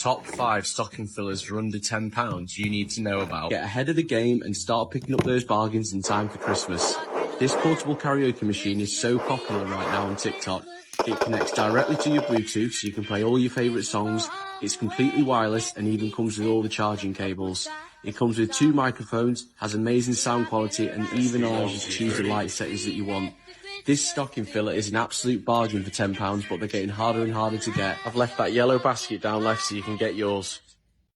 Top 5 stocking fillers for under £10 you need to know about. Get ahead of the game and start picking up those bargains in time for Christmas. This portable karaoke machine is so popular right now on TikTok. It connects directly to your Bluetooth so you can play all your favourite songs. It's completely wireless and even comes with all the charging cables. It comes with 2 microphones, has amazing sound quality and even allows you to choose the light settings that you want. This stocking filler is an absolute bargain for £10, but they're getting harder and harder to get. I've left that yellow basket down left so you can get yours.